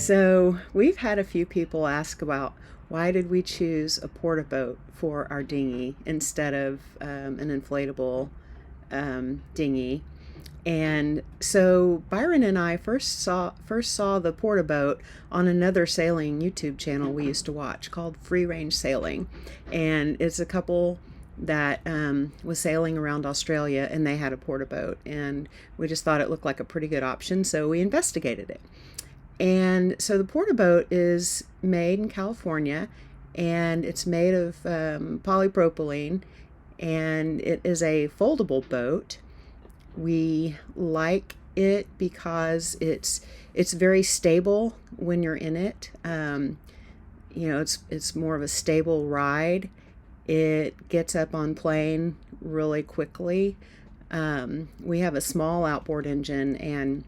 So we've had a few people ask about why did we choose a Porta Boat for our dinghy instead of an inflatable dinghy. And so Byron and I first saw the Porta Boat on another sailing YouTube channel we used to watch called Free Range Sailing, and it's a couple that was sailing around Australia, and they had a Porta Boat, and we just thought it looked like a pretty good option, so we investigated it. And so the Porta Boat is made in California, and it's made of polypropylene, and it is a foldable boat. We like it because it's very stable when you're in it. It's more of a stable ride. It gets up on plane really quickly. We have a small outboard engine, and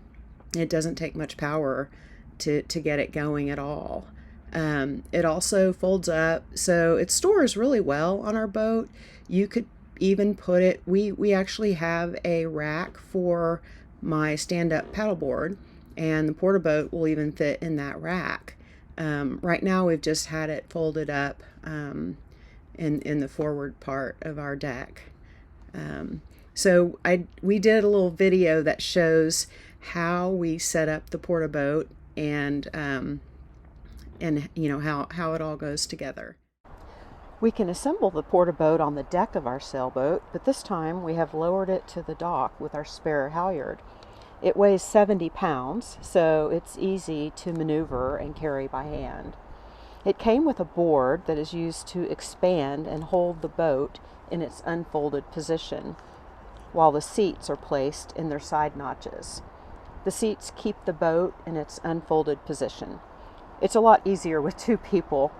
it doesn't take much power to get it going at all. It also folds up, so it stores really well on our boat. You could even put it, we actually have a rack for my stand-up paddleboard, and the Porta Boat will even fit in that rack. Right now we've just had it folded up in the forward part of our deck. So we did a little video that shows how we set up the Porta Boat and how it all goes together. We can assemble the Porta Boat on the deck of our sailboat, but this time we have lowered it to the dock with our spare halyard. It weighs 70 pounds, so it's easy to maneuver and carry by hand. It came with a board that is used to expand and hold the boat in its unfolded position, while the seats are placed in their side notches. The seats keep the boat in its unfolded position. It's a lot easier with two people.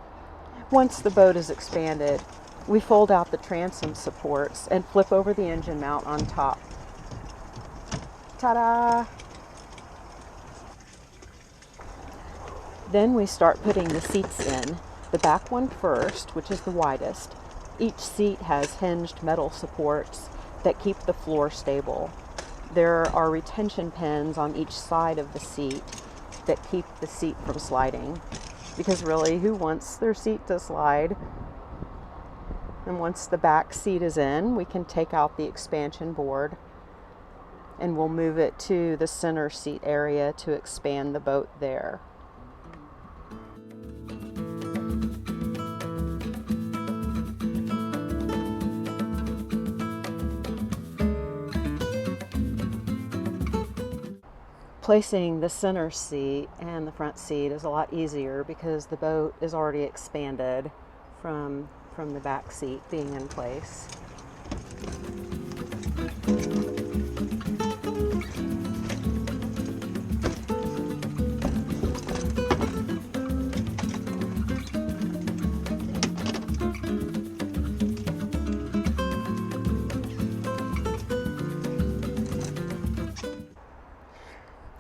Once the boat is expanded, we fold out the transom supports and flip over the engine mount on top. Ta-da! Then we start putting the seats in, the back one first, which is the widest. Each seat has hinged metal supports that keep the floor stable. There are retention pins on each side of the seat that keep the seat from sliding. Because really, who wants their seat to slide? And once the back seat is in, we can take out the expansion board and we'll move it to the center seat area to expand the boat there. Placing the center seat and the front seat is a lot easier because the boat is already expanded from the back seat being in place.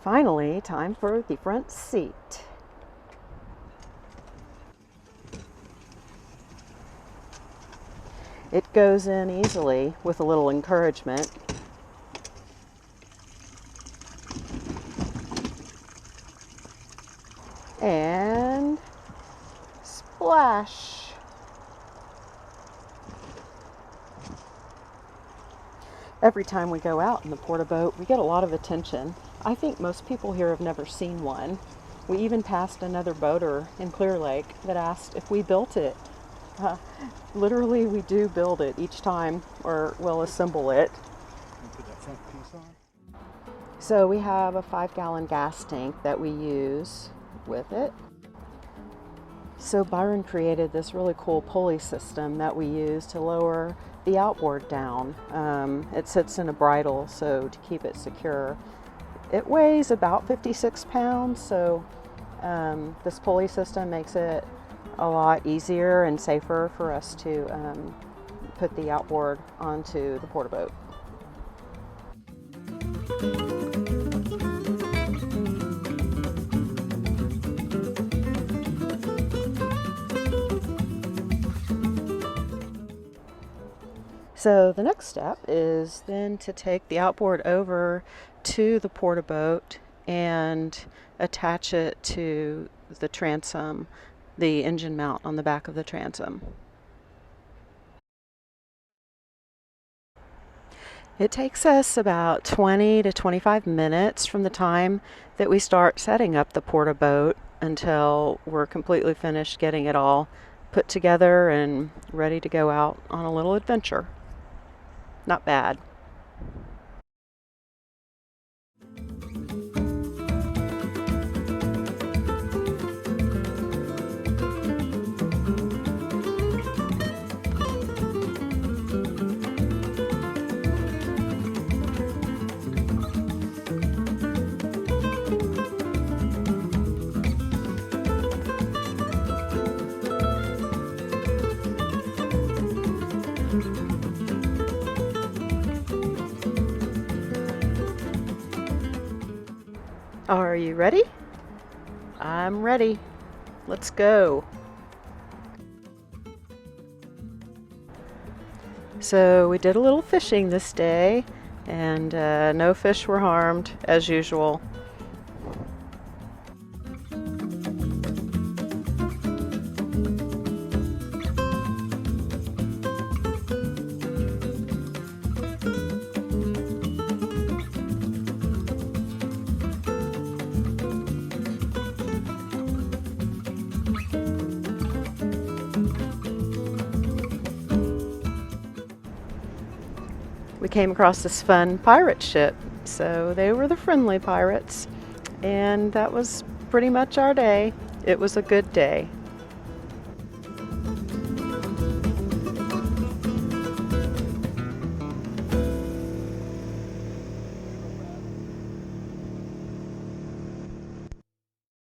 Finally, time for the front seat. It goes in easily with a little encouragement. And splash! Every time we go out in the Porta Boat, we get a lot of attention. I think most people here have never seen one. We even passed another boater in Clear Lake that asked if we built it. Literally, we do build it each time, or we'll assemble it. Put that front piece on. So we have a 5-gallon gas tank that we use with it. So Byron created this really cool pulley system that we use to lower the outboard down. It sits in a bridle, so to keep it secure. It weighs about 56 pounds, so this pulley system makes it a lot easier and safer for us to put the outboard onto the Porta Boat. So the next step is then to take the outboard over to the Porta Boat and attach it to the transom, the engine mount on the back of the transom. It takes us about 20 to 25 minutes from the time that we start setting up the Porta Boat until we're completely finished getting it all put together and ready to go out on a little adventure. Not bad. Are you ready? I'm ready. Let's go. So we did a little fishing this day, and no fish were harmed as usual. We came across this fun pirate ship, so they were the friendly pirates, and that was pretty much our day. It was a good day.